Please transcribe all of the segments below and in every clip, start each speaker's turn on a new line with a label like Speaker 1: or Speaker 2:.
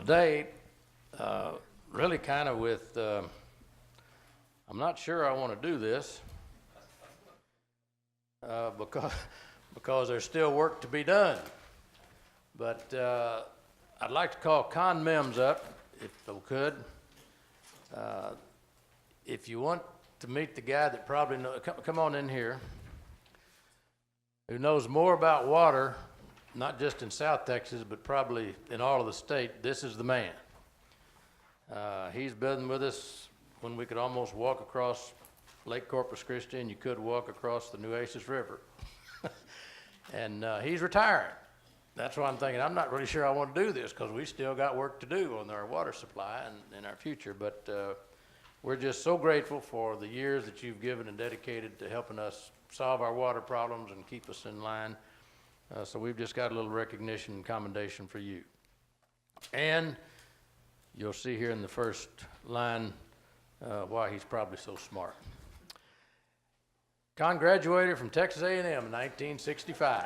Speaker 1: today, really kind of with, I'm not sure I want to do this because there's still work to be done. But I'd like to call Mims up, if I could. If you want to meet the guy that probably knows, come on in here, who knows more about water, not just in South Texas, but probably in all of the state, this is the man. He's been with us when we could almost walk across Lake Corpus Christi, and you could walk across the Nueces River. And he's retiring. That's why I'm thinking, I'm not really sure I want to do this, because we still got work to do on our water supply and in our future. But we're just so grateful for the years that you've given and dedicated to helping us solve our water problems and keep us in line. So we've just got a little recognition and commendation for you. And you'll see here in the first line why he's probably so smart. Con graduated from Texas A&M in 1965.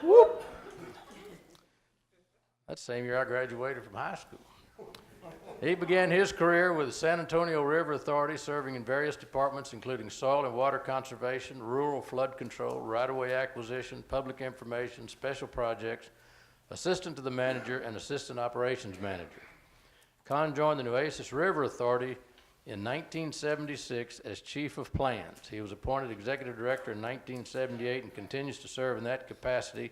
Speaker 1: Whoop! That's the same year I graduated from high school. He began his career with the San Antonio River Authority, serving in various departments, including soil and water conservation, rural flood control, right-of-way acquisition, public information, special projects, assistant to the manager, and assistant operations manager. Con joined the Nueces River Authority in 1976 as chief of plans. He was appointed executive director in 1978 and continues to serve in that capacity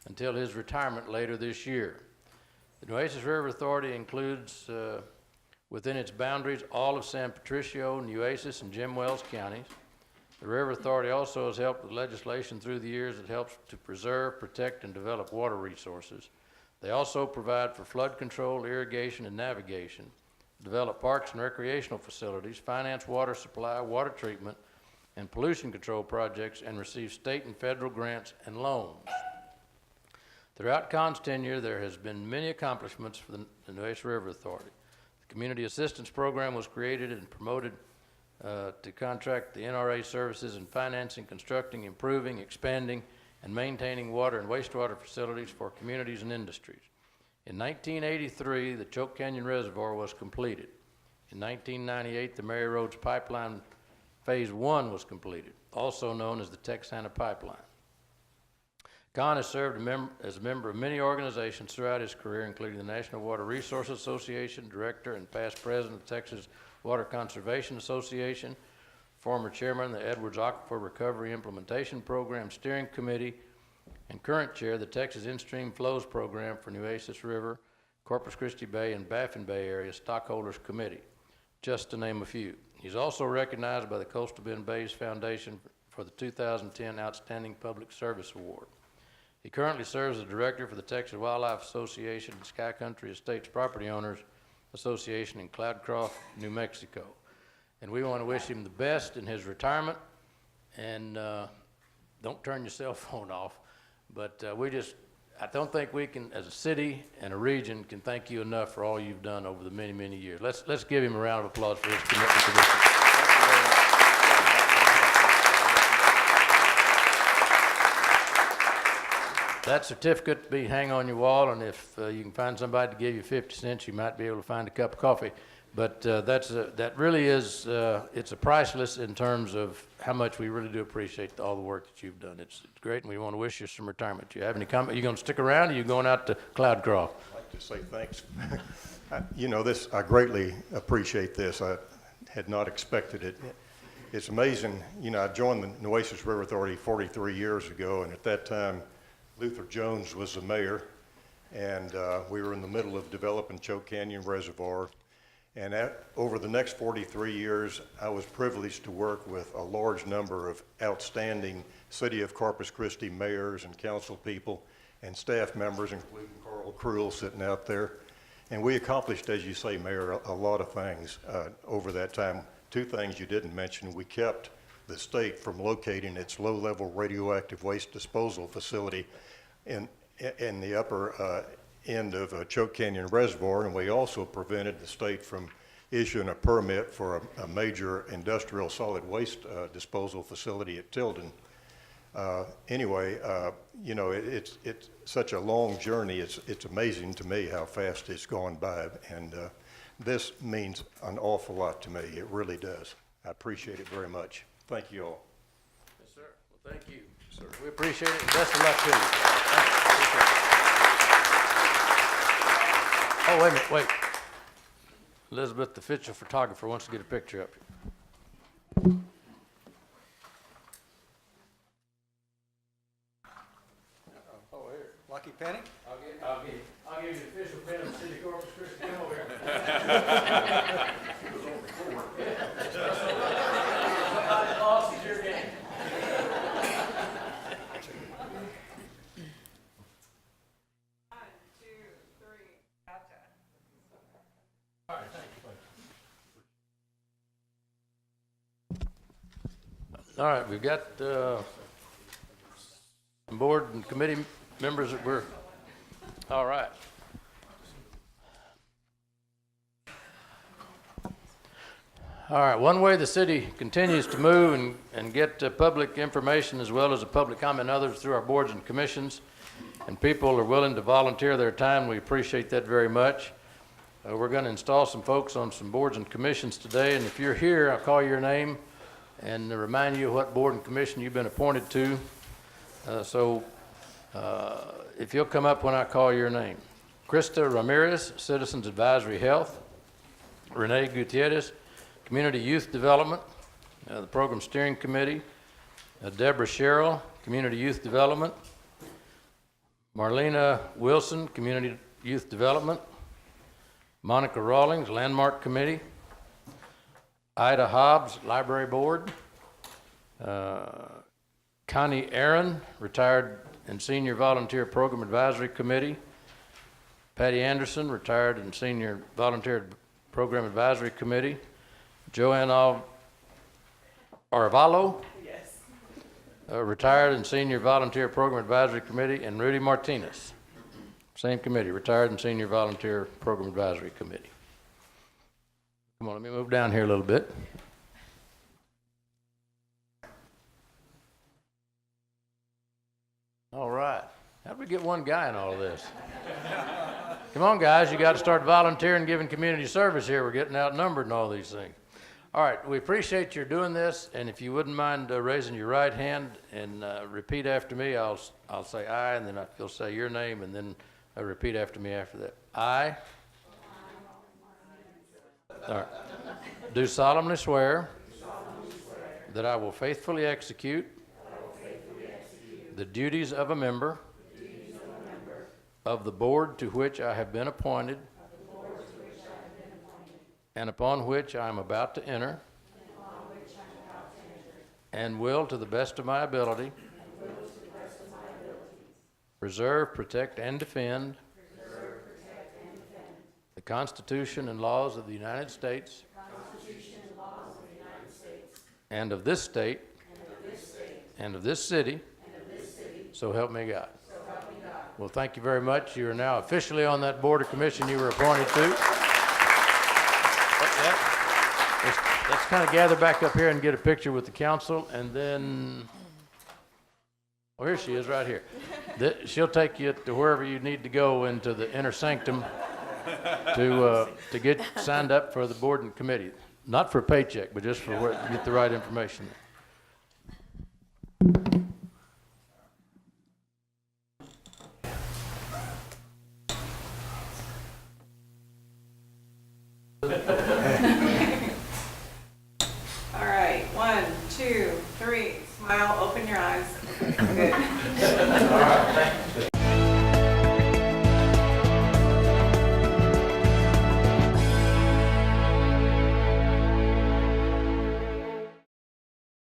Speaker 1: until his retirement later this year. The Nueces River Authority includes within its boundaries all of San Patricio, Nueces, and Jim Wells counties. The River Authority also has helped with legislation through the years that helps to preserve, protect, and develop water resources. They also provide for flood control, irrigation, and navigation, develop parks and recreational facilities, finance water supply, water treatment, and pollution control projects, and receive state and federal grants and loans. Throughout Con's tenure, there has been many accomplishments for the Nueces River Authority. The Community Assistance Program was created and promoted to contract the NRA services in financing, constructing, improving, expanding, and maintaining water and wastewater facilities for communities and industries. In 1983, the Choke Canyon Reservoir was completed. In 1998, the Mary Rhodes Pipeline Phase 1 was completed, also known as the Texana Pipeline. Con has served as a member of many organizations throughout his career, including the National Water Resources Association, director and past president of the Texas Water Conservation Association, former chairman of the Edwards Aquifer Recovery Implementation Program Steering Committee, and current chair of the Texas In-Stream Flows Program for Nueces River, Corpus Christi Bay, and Baffin Bay Area Stockholders Committee, just to name a few. He's also recognized by the Coastal Bend Bays Foundation for the 2010 Outstanding Public Service Award. He currently serves as director for the Texas Wildlife Association and Sky Country Estates Property Owners Association in Cloudcroft, New Mexico. And we want to wish him the best in his retirement. And don't turn your cell phone off. But I don't think we can, as a city and a region, can thank you enough for all you've done over the many, many years. Let's give him a round of applause for his commitment to this. That certificate will be hang on your wall, and if you can find somebody to give you 50 cents, you might be able to find a cup of coffee. But that really is, it's a priceless in terms of how much we really do appreciate all the work that you've done. It's great, and we want to wish you some retirement. Do you have any comment? Are you going to stick around, or are you going out to Cloudcroft?
Speaker 2: I'd like to say thanks. I greatly appreciate this. I had not expected it. It's amazing. I joined the Nueces River Authority 43 years ago, and at that time, Luther Jones was the mayor, and we were in the middle of developing Choke Canyon Reservoir. And over the next 43 years, I was privileged to work with a large number of outstanding City of Corpus Christi mayors and council people and staff members, including Carl Krull sitting out there. And we accomplished, as you say, Mayor, a lot of things over that time. Two things you didn't mention: we kept the state from locating its low-level radioactive waste disposal facility in the upper end of Choke Canyon Reservoir, and we also prevented the state from issuing a permit for a major industrial solid waste disposal facility at Tilden. Anyway, you know, it's such a long journey. It's amazing to me how fast it's gone by, and this means an awful lot to me. It really does. I appreciate it very much. Thank you all.
Speaker 1: Yes, sir. Well, thank you, sir. We appreciate it. Best of luck to you. Oh, wait a minute, wait. Elizabeth, the official photographer, wants to get a picture up here. Oh, here.
Speaker 3: Lucky Penny?
Speaker 1: I'll give you the official pen of the city of Corpus Christi. Come over here. Somebody lost is your game. All right, we've got some board and committee members that we're, all right. All right, one way the city continues to move and get public information as well as a public comment and others through our boards and commissions, and people are willing to volunteer their time. We appreciate that very much. We're going to install some folks on some boards and commissions today, and if you're here, I'll call your name and remind you what board and commission you've been appointed to. If you'll come up when I call your name. Krista Ramirez, Citizens Advisory Health. Renee Gutierrez, Community Youth Development, the Program Steering Committee. Deborah Sherrill, Community Youth Development. Marlena Wilson, Community Youth Development. Monica Rawlings, Landmark Committee. Ida Hobbs, Library Board. Connie Aaron, Retired and Senior Volunteer Program Advisory Committee. Patty Anderson, Retired and Senior Volunteer Program Advisory Committee. Joanne Arvalo,
Speaker 4: Yes.
Speaker 1: Retired and Senior Volunteer Program Advisory Committee. And Rudy Martinez, same committee, Retired and Senior Volunteer Program Advisory Committee. Come on, let me move down here a little bit. All right. How did we get one guy in all of this? Come on, guys. You got to start volunteering, giving community service here. We're getting outnumbered in all these things. All right. We appreciate your doing this. And if you wouldn't mind raising your right hand and repeat after me, I'll say aye, and then you'll say your name, and then repeat after me after that. I. All right. Do solemnly swear that I will faithfully execute the duties of a member of the board to which I have been appointed and upon which I am about to enter, and will, to the best of my ability, preserve, protect, and defend the Constitution and laws of the United States and of this state and of this city. So help me God. Well, thank you very much. You are now officially on that board or commission you were appointed to. Let's kind of gather back up here and get a picture with the council, and then, oh, here she is right here. She'll take you to wherever you need to go into the inner sanctum to get signed up for the board and committee. Not for a paycheck, but just for where, get the right information.
Speaker 4: All right, 1, 2, 3. Smile, open your eyes. Good.
Speaker 1: All right, thank you.